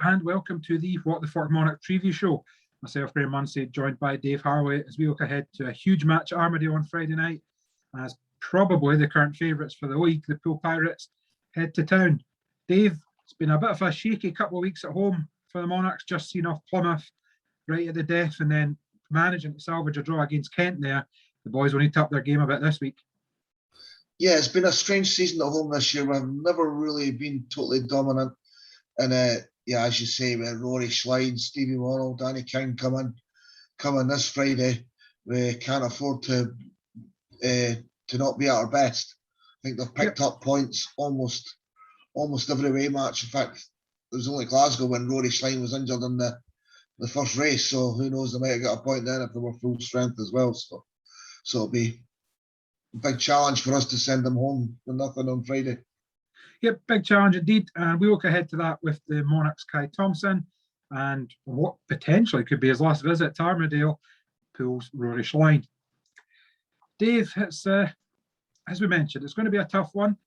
and welcome to the What the Fork Monarchs preview show. Myself, Graham Munsey, joined by Dave Harley as we look ahead to a huge match at Armadale on Friday night, as probably the current favourites for the league, the Poole Pirates, head to town. Dave, it's been a bit of a shaky couple of weeks at home for the Monarchs, just seen off Plymouth right at the death and then managing to salvage a draw against Kent there. The boys will need to up their game a bit this week. Yeah, it's been a strange season at home this year. We've never really been totally dominant. And as you say, with Rory, Schlein, Richie Worrall, Danny King coming this Friday, we can't afford to not be at our best. I think they've picked up points almost every away match. In fact, it was only Glasgow when Rory Schlein was injured in the first race, so who knows, they might have got a point then if they were full strength as well. So it'll be a big challenge for us to send them home with nothing on Friday. Yep, big challenge indeed. And we look ahead to that with the Monarchs' Thomson and what potentially could be his last visit to Armadale, Poole's Rory Schlein. Dave, it's as we mentioned, it's going to be a tough one.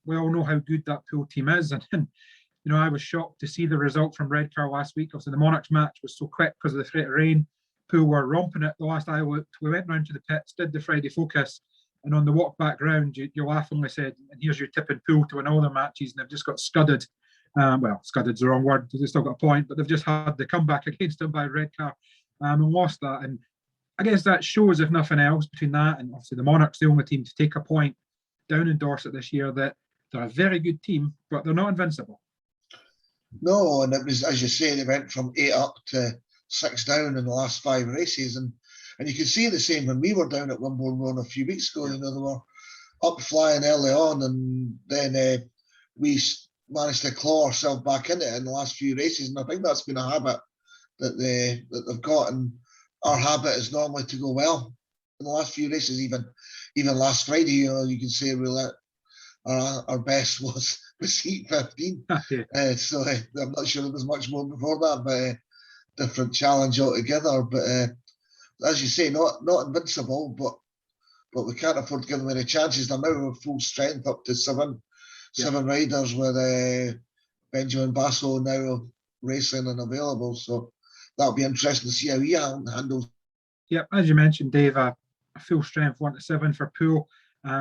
We all know how good that Poole team is. And you know, I was shocked to see the result from Redcar last week. Obviously, the Monarchs match was so quick because of the threat of rain. Poole were romping it the last I looked. We went round to the pits, did the Friday focus, and on the walk back round, you laughingly said, and here's your tip and Poole to win all their matches, and they've just got scudded. Well, scudded's the wrong word, they've still got a point, but they've just had the comeback against them by Redcar and lost that. And I guess that shows, if nothing else, between that and obviously the Monarchs, the only team to take a point down in Dorset this year, that they're a very good team, but they're not invincible. No, and it was, as you say, they went from 8 up to 6 down in the last 5 races. And you can see the same when we were down at Wimborne Road a few weeks ago. You know, they were up flying early on, and then we managed to claw ourselves back in it in the last few races. And I think that's been a habit that they've got. And our habit is normally to go well in the last few races. Even last Friday, you know, you can say really our best was heat 15. So I'm not sure there was much more before that, but different challenge altogether. But as you say, not invincible, but we can't afford to give them any chances. They're now with full strength up to seven riders with Benjamin Basso now racing and available. So that'll be interesting to see how he handles. Yep, as you mentioned, Dave, a full strength 1 to 7 for Poole.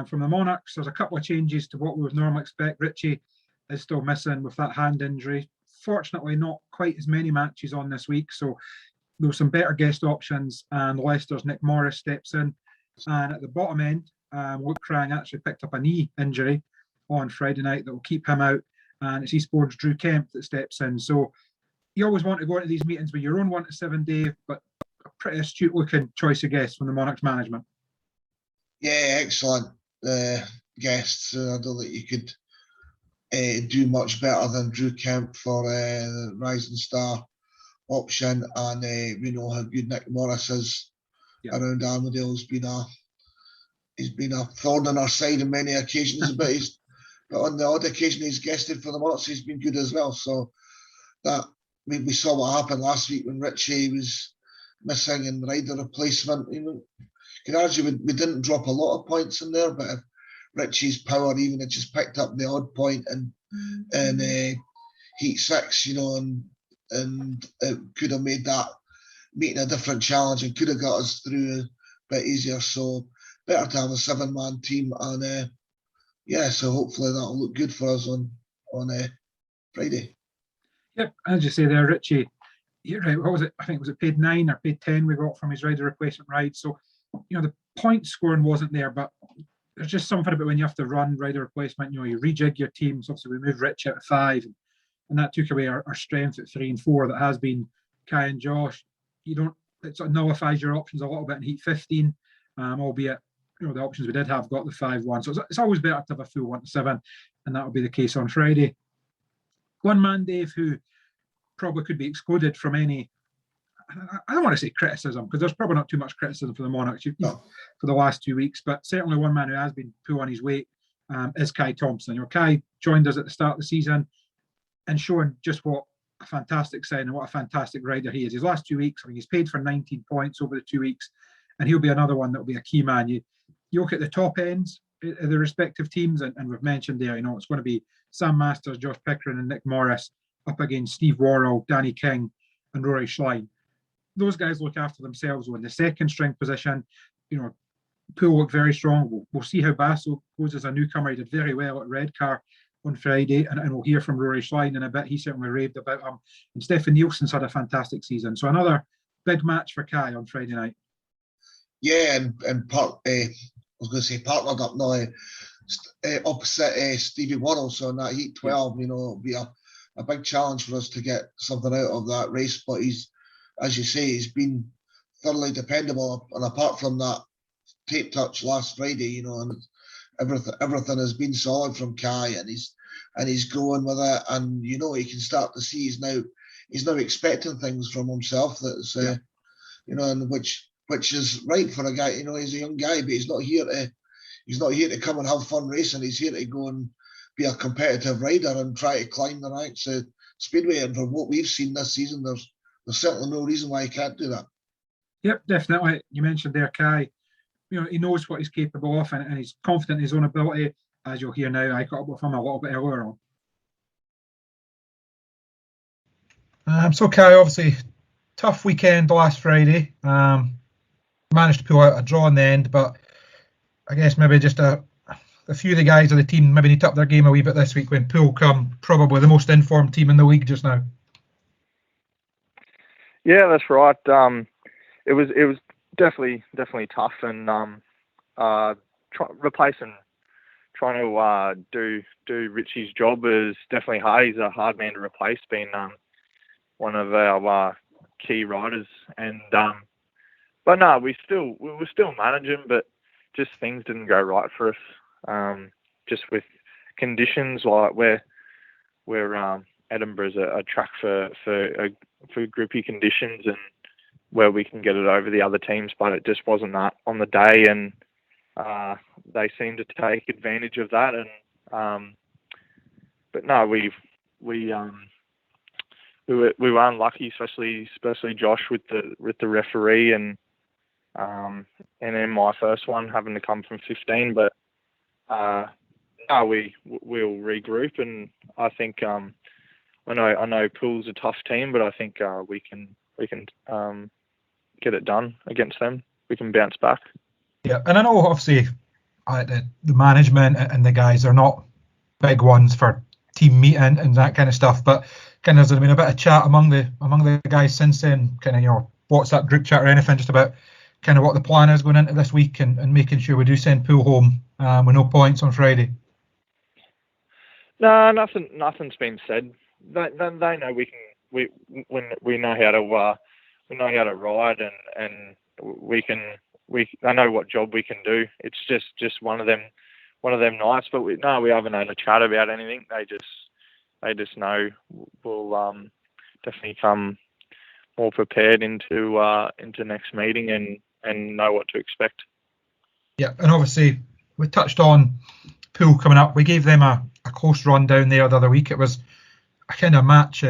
From the Monarchs, there's a couple of changes to what we would normally expect. Richie is still missing with that hand injury. Fortunately, not quite as many matches on this week, so there were some better guest options, and Leicester's Nick Morris steps in. And at the bottom end, Luke Crang actually picked up a knee injury on Friday night that will keep him out, and it's Eastbourne's Drew Kemp that steps in. So you always want to go into these meetings with your own 1 to 7, Dave, but a pretty astute looking choice of guests from the Monarchs management. Yeah, excellent guests. I don't think you could do much better than Drew Kemp for the Rising Star option, and we know how good Nick Morris is around Armadale. He's been a thorn in our side on many occasions, but on the odd occasion he's guested for the Monarchs, he's been good as well. So that we saw what happened last week when Richie was missing and rider replacement. You know, you can argue we didn't drop a lot of points in there, but if Richie's power even had just picked up the odd point in heat 6, you know, and it could have made that meeting a different challenge and could have got us through a bit easier. So better to have a 7-man team, and so hopefully that'll look good for us on Friday. Yep, as you say there, Richie, you're right. What was it? I think was it paid 9 or paid 10 we got from his rider replacement ride. So you know the point scoring wasn't there, but there's just something about when you have to run rider replacement. You know, you rejig your team. So obviously we moved Rich out at 5. And that took away our strength at 3 and 4 that has been Kai and Josh. It sort of nullifies your options a little bit in heat 15, albeit, you know, the options we did have got the 5-1. So it's always better to have a full 1 to 7, and that will be the case on Friday. One man, Dave, who probably could be excluded from any, I don't want to say criticism, because there's probably not too much criticism for the Monarchs for the last 2 weeks, but certainly one man who has been pulling his weight is Thomson. You know, Kai joined us at the start of the season and showing just what a fantastic sign and what a fantastic rider he is. His last 2 weeks, I mean, he's paid for 19 points over the 2 weeks, and he'll be another one that will be a key man. You look at the top ends of the respective teams, and we've mentioned there, you know, it's going to be Sam Masters, Josh Pickering, and Nick Morris. up against Steve Worrall, Danny King, and Rory Schlein. Those guys look after themselves. In the second string position, Poole looked very strong. We'll see how Basso goes as a newcomer. He did very well at Redcar on Friday, and we'll hear from Rory Schlein in a bit. He certainly raved about him. And Stefan Nielsen's had a fantastic season. So another big match for Kai on Friday night. Yeah, and I was going to say partnered up now opposite Stevie Worrall. So in that Heat 12, it'll be a big challenge for us to get something out of that race. But he's, as you say, he's been thoroughly dependable. And apart from that tape touch last Friday, and everything has been solid from Kai, and he's going with it. And you can start to see he's now expecting things from himself that's and which is right for a guy. He's a young guy, but he's not here to come and have fun racing. He's here to go and be a competitive rider and try to climb the ranks of Speedway. And from what we've seen this season, there's certainly no reason why he can't do that. Yep, definitely. You mentioned there, Kai. He knows what he's capable of, and he's confident in his own ability. As you'll hear now, I caught up with him a little bit earlier on. So Kai, obviously, tough weekend last Friday. Managed to pull out a draw in the end, but I guess maybe just a few of the guys of the team maybe need to up their game a wee bit this week when Poole come probably the most informed team in the league just now. Yeah, that's right. It was definitely tough, and trying to do Richie's job is definitely hard. He's a hard man to replace, being one of our key riders, and but no, we were still managing, but just things didn't go right for us. Just with conditions like where Edinburgh's a track for grippy conditions and where we can get it over the other teams, but it just wasn't that on the day, and they seemed to take advantage of that. And but no, we were unlucky, especially Josh with the referee, and then my first one having to come from 15. But no, we'll regroup, and I think I know Poole's a tough team, but I think we can get it done against them. We can bounce back. Yeah, and I know obviously the management and the guys are not big ones for team meeting and that kind of stuff, but kind of there's been a bit of chat among the guys since then, kind of WhatsApp group chat or anything, just about kind of what the plan is going into this week and making sure we do send Poole home with no points on Friday. No, nothing's been said. They know we know how to ride, and I know what job we can do. It's just one of them nights, but we haven't had a chat about anything. They just know we'll definitely come more prepared into next meeting and know what to expect. Yeah, and obviously we touched on Poole coming up. We gave them a close run down there the other week. It was a kind of match,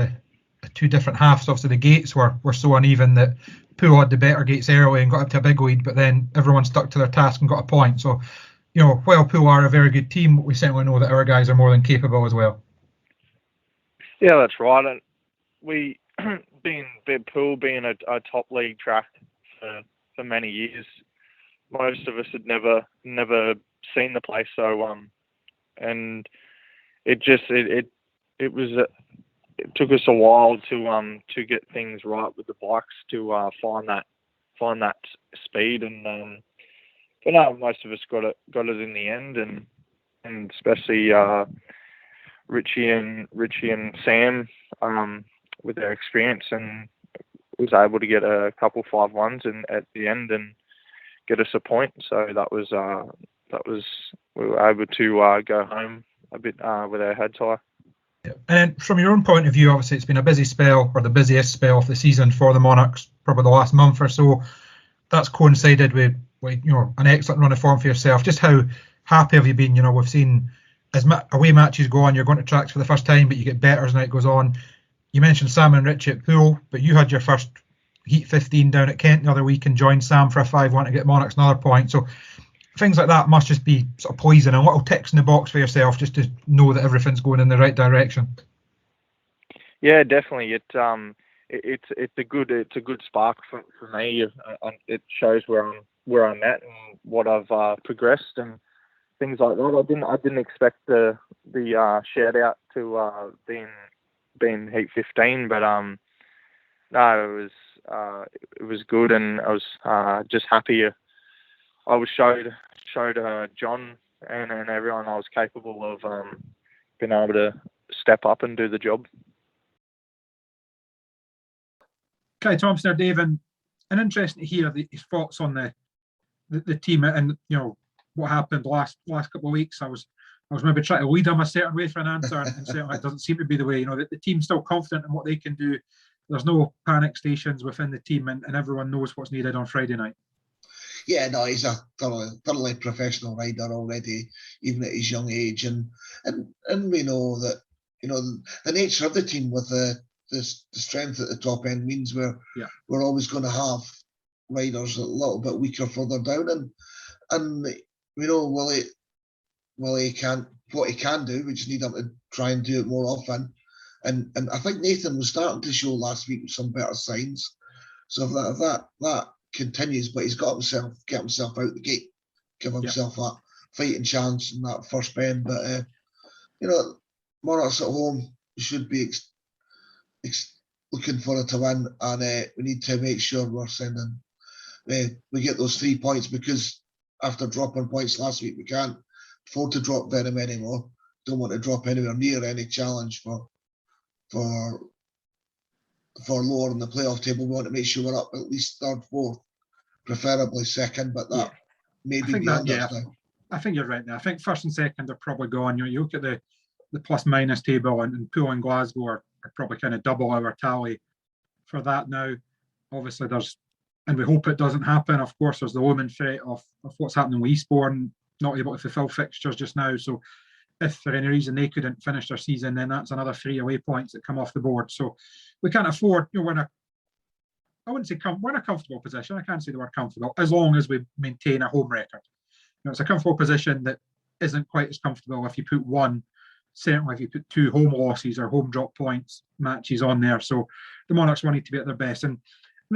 two different halves. Obviously the gates were so uneven that Poole had the better gates early and got up to a big lead, but then everyone stuck to their task and got a point. So, while Poole are a very good team, we certainly know that our guys are more than capable as well. Yeah, that's right. And we, Poole being a top league track for many years, most of us had never seen the place. So, and it took us a while to get things right with the bikes to find that speed, and but no, most of us got it in the end, and especially Richie and Sam with their experience, and was able to get a couple 5-1s and at the end and get us a point. So that was we were able to go home a bit with our heads high. Yeah. And from your own point of view, obviously it's been a busy spell, or the busiest spell of the season for the Monarchs, probably the last month or so. That's coincided with an excellent run of form for yourself. Just how happy have you been? We've seen as away matches go on, you're going to tracks for the first time, but you get better as night goes on. You mentioned Sam and Richie at Poole, but you had your first Heat 15 down at Kent the other week and joined Sam for a 5-1 to get Monarchs another point. So things like that must just be sort of poison and little ticks in the box for yourself just to know that everything's going in the right direction. Yeah, definitely. It's a good spark for me. It shows where I'm at and what I've progressed and things like that. I didn't expect the shout out to being heat 15, but no, it was good, and I was just happy. I was showed John and everyone I was capable of being able to step up and do the job. Okay, Thomson or Dave, and interesting to hear his thoughts on the team and what happened last couple of weeks. I was maybe trying to lead him a certain way for an answer, and certainly it doesn't seem to be the way. The team's still confident in what they can do. There's no panic stations within the team, and everyone knows what's needed on Friday night. Yeah, no, he's a thoroughly professional rider already, even at his young age, and we know that the nature of the team with the strength at the top end means we're always going to have riders a little bit weaker further down, and we know Willie can't what he can do. We just need him to try and do it more often, and I think Nathan was starting to show last week with some better signs. So if that continues, but he's got get himself out the gate, give himself that fighting chance in that first bend. But Monarchs at home should be looking for it to win, and we need to make sure we're sending. We get those 3 points, because after dropping points last week, we can't afford to drop very many more. Don't want to drop anywhere near any challenge for lower in the playoff table. We want to make sure we're up at least third, fourth, preferably second, but that may be beyond us now. I think you're right there. I think first and second are probably gone. You look at the plus minus table, and Poole and Glasgow are probably kind of double our tally for that now. Obviously, and we hope it doesn't happen. Of course, there's the looming threat of what's happening with Eastbourne, not able to fulfil fixtures just now. So if for any reason they couldn't finish their season, then that's another 3 away points that come off the board. So we can't afford, we're in I wouldn't say we're in a comfortable position. I can't say the word comfortable, as long as we maintain a home record. It's a comfortable position that isn't quite as comfortable if you put one, certainly if you put 2 home losses or home drop points matches on there. So the Monarchs will need to be at their best. And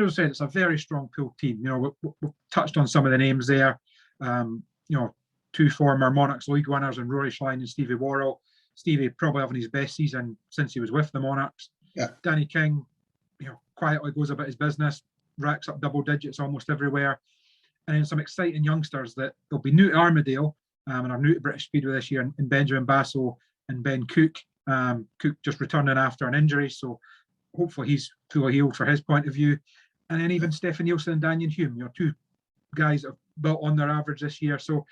as I said, it's a very strong Poole team. We've touched on some of the names there. 2 former Monarchs League winners and Rory Schlein and Richie Worrall. Stevie probably having his best season since he was with the Monarchs. Yeah. Danny King, quietly goes about his business, racks up double digits almost everywhere. And then some exciting youngsters that will be new to Armadale and are new to British Speedway this year, in Benjamin Basso and Ben Cook. Cook just returning after an injury, so hopefully he's fully healed for his point of view. And then even Stefan Nielsen and Daniel Hume, 2 guys that have built on their average this year. So,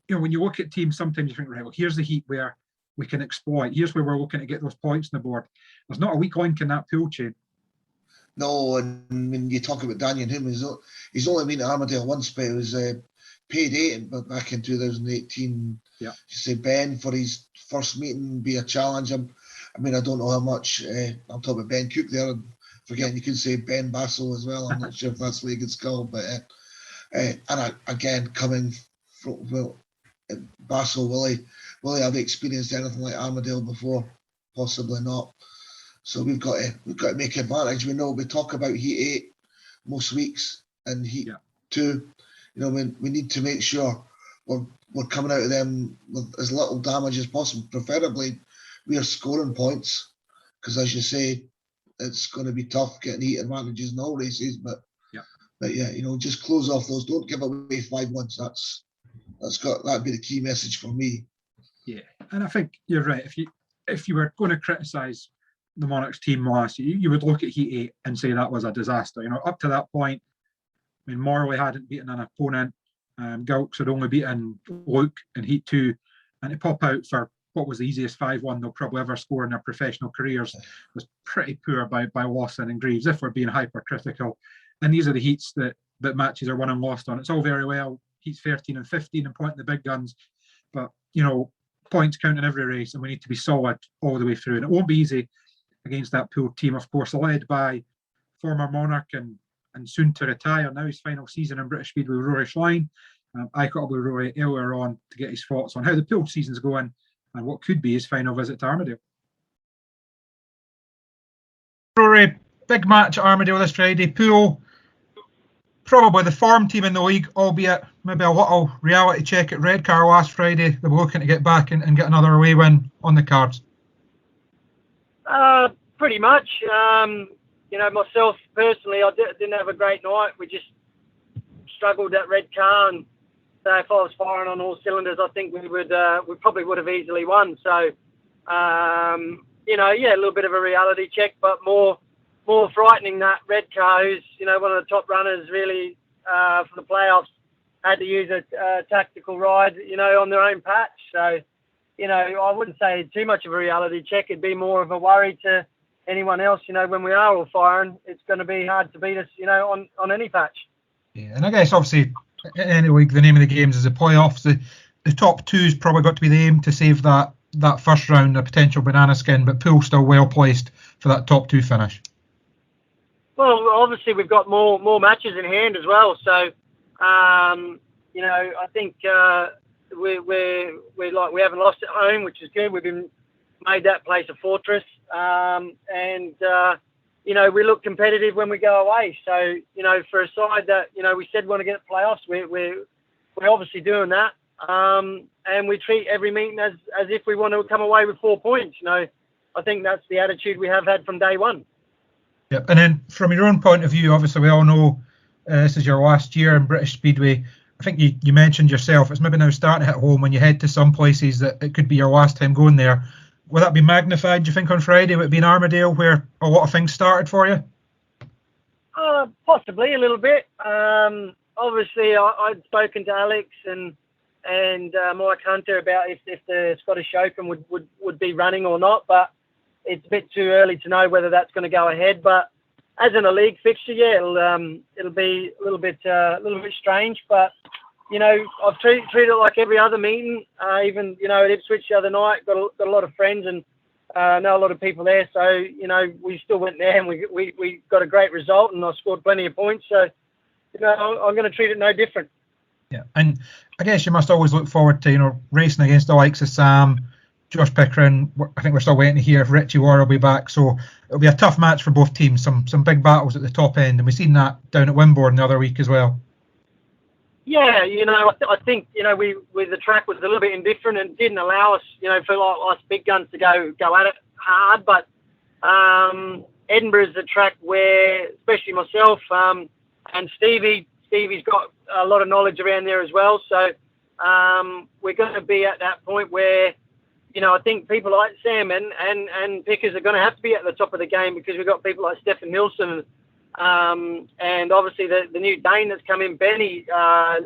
when you look at teams, sometimes you think, right, well, here's the heat where we can exploit. Here's where we're looking to get those points on the board. There's not a weak link in that Poole chain. No, and when you talk about Daniel Hume, he's only been to Armadale once, but it was paid 8 back in 2018. Yeah. You say Ben for his first meeting be a challenge. I don't know how much. I'm talking about Ben Cook there. Forgetting you could say Ben Basso as well. I'm not sure if that's what he gets called, but and again coming from Basso, Willie have experienced anything like Armadale before? Possibly not. So we've got to make advantage. We know we talk about Heat 8 most weeks, and Heat 2. We need to make sure we're coming out of them with as little damage as possible. Preferably, we are scoring points, because as you say, it's going to be tough getting heat advantages in all races. But just close off those. Don't give away 5-1s. That'd be the key message for me. Yeah, and I think you're right. If you were going to criticise the Monarchs team last year, you would look at Heat 8 and say that was a disaster. Up to that point, Morley hadn't beaten an opponent. Gilks had only beaten Luke in Heat 2, and to pop out for what was the easiest 5-1 they'll probably ever score in their professional careers was pretty poor by Lawson and Greaves, if we're being hypercritical. And these are the heats that matches are won and lost on. It's all very well heats 13 and 15 and pointing the big guns, but points count in every race, and we need to be solid all the way through. And it won't be easy against that Poole team, of course, led by former Monarch and soon to retire now his final season in British Speedway, Rory Schlein. I caught up with Rory earlier on to get his thoughts on how the Poole season's going and what could be his final visit to Armadale. Rory, big match at Armadale this Friday. Poole, probably the form team in the league, albeit maybe a little reality check at Redcar last Friday. They were looking to get back and get another away win on the cards. Pretty much. Myself personally, I didn't have a great night. We just struggled at Redcar, and so if I was firing on all cylinders, I think we probably would have easily won. So, a little bit of a reality check, but more frightening that Redcar, who's one of the top runners really for the playoffs, had to use a tactical ride on their own patch. So, I wouldn't say too much of a reality check. It'd be more of a worry to anyone else. When we are all firing, it's going to be hard to beat us on any patch. Yeah, and I guess obviously in any league the name of the games is the playoffs. The top two's probably got to be the aim to save that first round, a potential banana skin, but Poole's still well placed for that top two finish. Well, obviously we've got more matches in hand as well. So, I think we haven't lost at home, which is good. We've made that place a fortress, we look competitive when we go away. So, for a side that we said want to get playoffs, we're obviously doing that, and we treat every meeting as if we want to come away with 4 points. I think that's the attitude we have had from day one. Yep. And then from your own point of view, obviously we all know this is your last year in British Speedway. I think you mentioned yourself, it's maybe now starting to hit home when you head to some places that it could be your last time going there. Will that be magnified, do you think, on Friday? Will it be in Armadale where a lot of things started for you? Possibly a little bit. Obviously, I'd spoken to Alex and Mike Hunter about if the Scottish Open would be running or not, but it's a bit too early to know whether that's going to go ahead. But as in a league fixture, yeah, it'll be a little bit strange. But I've treated it like every other meeting. Even at Ipswich the other night, got a lot of friends and know a lot of people there. So we still went there and we got a great result, and I scored plenty of points. So I'm going to treat it no different. Yeah, and I guess you must always look forward to racing against the likes of Sam, Josh Pickering. I think we're still waiting to hear if Richie Worrall will be back. So it'll be a tough match for both teams. Some big battles at the top end, and we've seen that down at Wimborne the other week as well. Yeah, I think the track was a little bit indifferent and didn't allow us, for us big guns to go at it hard. But Edinburgh is a track where, especially myself and Stevie's got a lot of knowledge around there as well. So we're going to be at that point where, I think people like Sam and Pickers are going to have to be at the top of the game, because we've got people like Stefan Nilsson. And obviously the new Dane that's come in, Benny,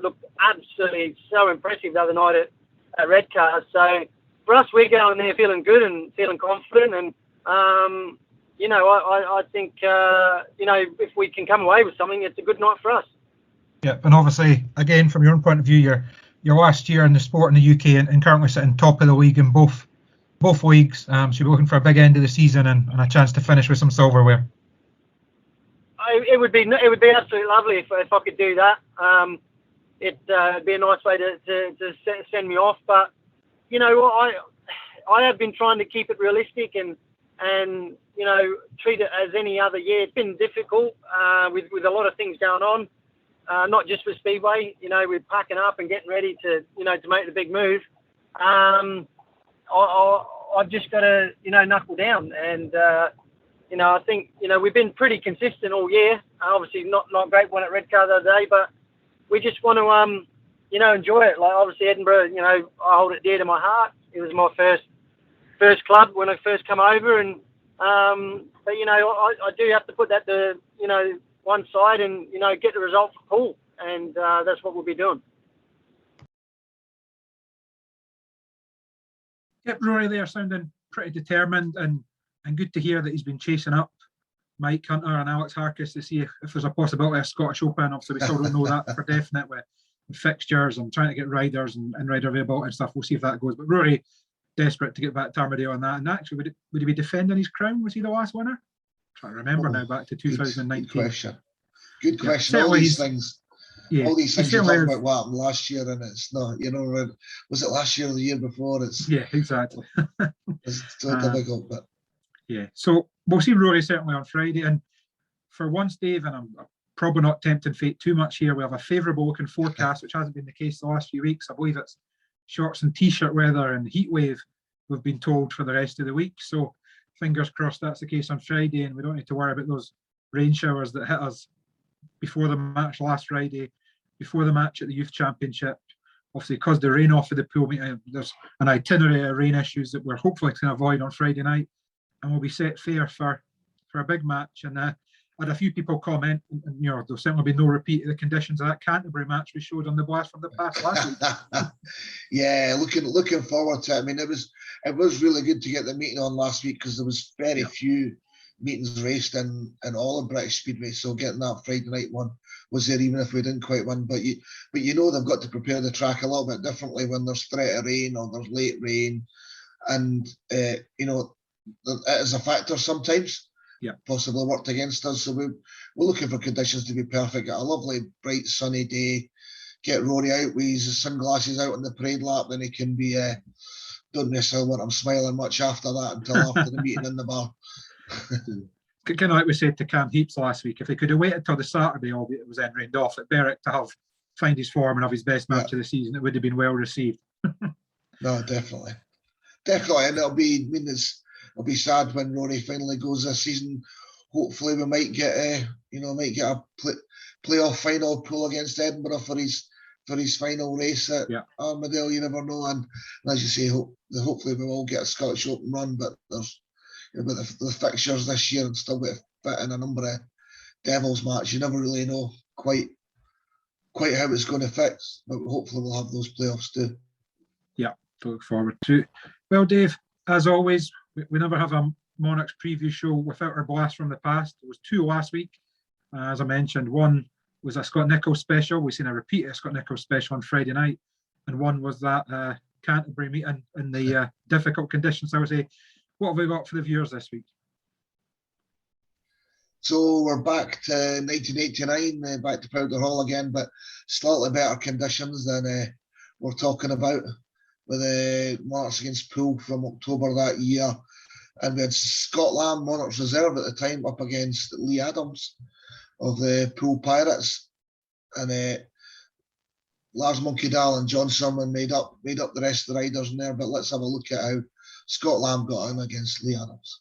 looked absolutely so impressive the other night at Redcar. So for us, we're going there feeling good and feeling confident. And, I think, if we can come away with something, it's a good night for us. Yeah, and obviously, again, from your own point of view, your last year in the sport in the UK and currently sitting top of the league in both leagues. So you're looking for a big end of the season and a chance to finish with some silverware. It would be absolutely lovely if I could do that. It'd be a nice way to send me off. But I have been trying to keep it realistic and treat it as any other year. It's been difficult with a lot of things going on, not just with Speedway. We're packing up and getting ready to make the big move. I've just got to knuckle down and. I think, we've been pretty consistent all year. Obviously not great one at Redcar the other day, but we just want to, enjoy it. Like, obviously Edinburgh, I hold it dear to my heart. It was my first club when I first come over. And, but, I do have to put that to, one side and, get the result for Poole. And that's what we'll be doing. Yep, Rory there sounding pretty determined and good to hear that he's been chasing up Mike Hunter and Alex Harkis to see if there's a possibility of Scottish Open. Obviously, we still don't know that for definite with fixtures and trying to get riders and rider availability and stuff. We'll see if that goes. But Rory, desperate to get back to Armadale on that. And actually, would he be defending his crown? Was he the last winner? I'm trying to remember now, back to 2019. Good question. All these things you talk about what happened last year, and it's not, was it last year or the year before? It's yeah, exactly. It's so difficult, but Yeah, so we'll see Rory certainly on Friday. And for once, Dave, and I'm probably not tempting fate too much here, we have a favourable looking forecast, which hasn't been the case the last few weeks. I believe it's shorts and t-shirt weather and heat wave, we've been told, for the rest of the week. So fingers crossed that's the case on Friday, and we don't need to worry about those rain showers that hit us before the match last Friday, before the match at the Youth Championship. Obviously, because the rain off of the Poole meeting, there's an itinerary of rain issues that we're hopefully going to avoid on Friday night, and we'll be set fair for a big match. And I had a few people comment, and there'll certainly be no repeat of the conditions of that Canterbury match we showed on the Blast from the Past last week. Yeah, looking forward to it. I mean, it was really good to get the meeting on last week, because there was very few meetings raced in all of British Speedway. So getting that Friday night one was there, even if we didn't quite win. But you know they've got to prepare the track a little bit differently when there's threat of rain or there's late rain, and it is a factor sometimes. Yeah, possibly worked against us. So we're looking for conditions to be perfect. Got a lovely, bright, sunny day. Get Rory out with his sunglasses out on the parade lap, then he can be. Don't necessarily want him smiling much after that until after the meeting in the bar. Kind of like we said to Cam Heaps last week, if he could have waited till the Saturday, albeit it was then rained off, at Berwick to find his form and have his best match of the season, it would have been well received. No, definitely, and it'll be sad when Rory finally goes this season. Hopefully, we might get a playoff final Poole against Edinburgh for his final race at Armadale. You never know, and as you say, hopefully we will get a Scottish Open run. But there's with the fixtures this year and still got to fit in a number of Devils match. You never really know quite how it's going to fix, but hopefully we'll have those playoffs too. Yeah, to look forward to. Well, Dave, as always, we never have a Monarchs preview show without our Blast from the Past. There was two last week. As I mentioned, one was a Scott Nichols special. We've seen a repeat of a Scott Nichols special on Friday night. And one was that Canterbury meeting in the difficult conditions. I would say, what have we got for the viewers this week? So we're back to 1989, back to Powder Hall again, but slightly better conditions than we're talking about, with the Monarchs against Poole from October that year. And we had Scott Lamb, Monarchs Reserve at the time, up against Leigh Adams of the Poole Pirates. And Lars Munkedal and John Summerman made up the rest of the riders in there. But let's have a look at how Scott Lamb got in against Leigh Adams.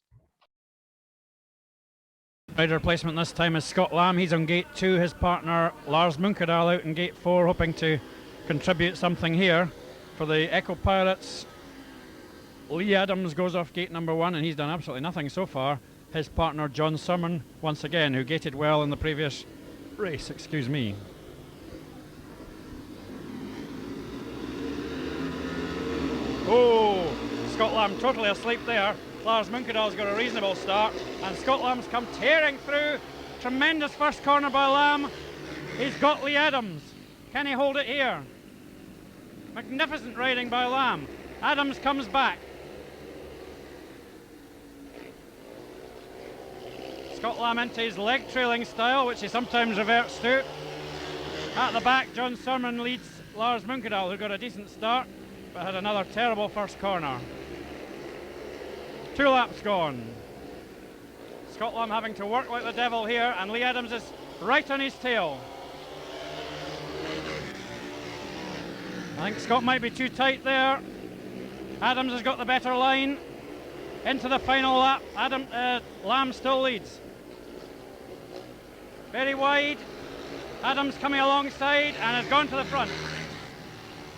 Rider replacement this time is Scott Lamb. He's on gate 2. His partner Lars Munkedal out in gate 4, hoping to contribute something here. For the Echo Pirates, Leigh Adams goes off gate number 1, and he's done absolutely nothing so far. His partner John Summerman, once again, who gated well in the previous race, excuse me. Oh, Scott Lamb totally asleep there. Lars Munkedal's got a reasonable start, and Scott Lamb's come tearing through. Tremendous first corner by Lamb. He's got Leigh Adams. Can he hold it here? Magnificent riding by Lamb. Adams comes back. Scott Lamb into his leg trailing style, which he sometimes reverts to. At the back, John Summerman leads Lars Munkedal, who got a decent start, but had another terrible first corner. 2 laps gone. Scott Lamb having to work like the devil here, and Leigh Adams is right on his tail. I think Scott might be too tight there. Adams has got the better line. Into the final lap, Lamb still leads. Very wide. Adams coming alongside and has gone to the front.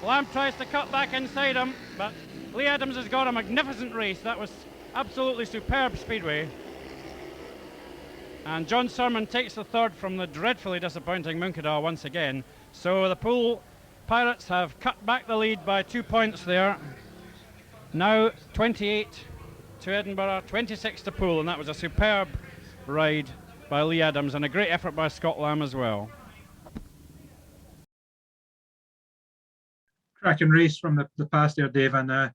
Lamb tries to cut back inside him, but Leigh Adams has got a magnificent race. That was absolutely superb speedway. And John Summerman takes the third from the dreadfully disappointing Munkedal once again. So the Poole Pirates have cut back the lead by 2 points there. Now 28 to Edinburgh, 26 to Poole, and that was a superb ride by Leigh Adams and a great effort by Scott Lamb as well. Cracking race from the past there, Dave, and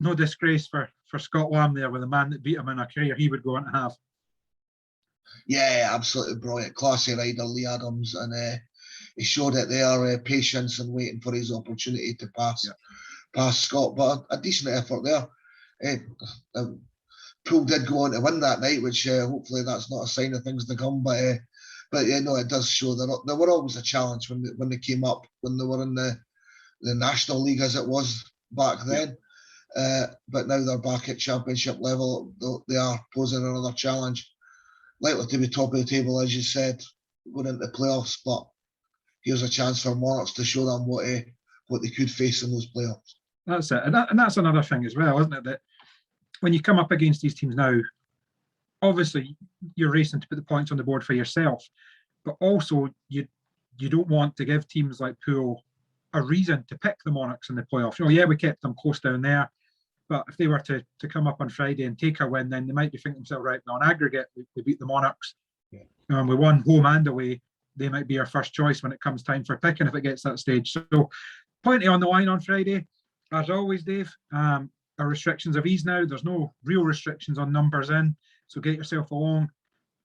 no disgrace for Scott Lamb there, with the man that beat him in a career he would go on to have. Yeah, absolutely brilliant. Classy rider, Leigh Adams, and he showed it there, patience and waiting for his opportunity to pass Scott, but a decent effort there. Poole did go on to win that night, which hopefully that's not a sign of things to come. But yeah, no, it does show that they were always a challenge when they came up, when they were in the National League as it was back then. But now they're back at championship level. They are posing another challenge. Likely to be top of the table, as you said, going into the playoffs. But here's a chance for Monarchs to show them what they could face in those playoffs. That's it. And that's another thing as well, isn't it? That when you come up against these teams now, obviously you're racing to put the points on the board for yourself, but also you don't want to give teams like Poole a reason to pick the Monarchs in the playoffs. Yeah, we kept them close down there, but if they were to come up on Friday and take a win, then they might be thinking themselves, right, on aggregate, we beat the Monarchs. Yeah. We won home and away. They might be our first choice when it comes time for picking if it gets to that stage. So plenty on the line on Friday. As always, Dave, our restrictions have eased now. There's no real restrictions on numbers in, so get yourself along.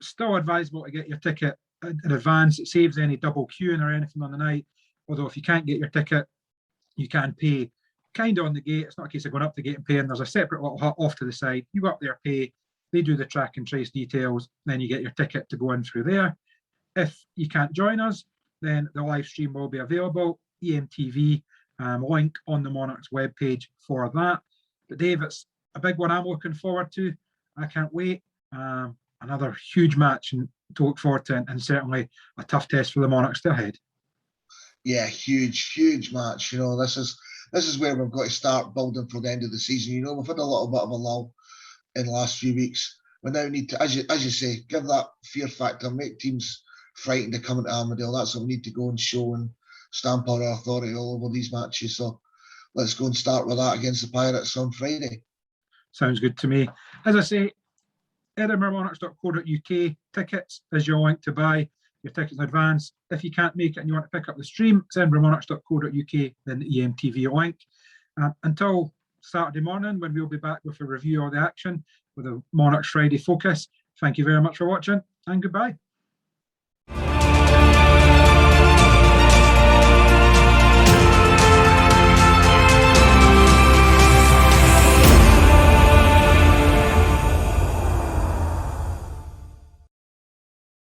Still advisable to get your ticket in advance. It saves any double queuing or anything on the night. Although if you can't get your ticket, you can pay kind of on the gate. It's not a case of going up the gate and paying. There's a separate little hut off to the side. You go up there, pay. They do the track and trace details. Then you get your ticket to go in through there. If you can't join us, then the live stream will be available. EMTV, link on the Monarchs webpage for that. But Dave, it's a big one I'm looking forward to. I can't wait. Another huge match to look forward to, and certainly a tough test for the Monarchs to ahead. Yeah, huge match. This is where we've got to start building for the end of the season. We've had a little bit of a lull in the last few weeks. We now need to, as you say, give that fear factor, make teams frightened to come into Armadale. That's what we need to go and show and stamp our authority all over these matches. So let's go and start with that against the Pirates on Friday. Sounds good to me. As I say, edinburghmonarchs.co.uk, tickets is your link to buy your tickets in advance. If you can't make it and you want to pick up the stream, it's edinburghmonarchs.co.uk, then the EMTV link. Until Saturday morning, when we'll be back with a review of the action with a Monarchs Friday focus. Thank you very much for watching, and goodbye.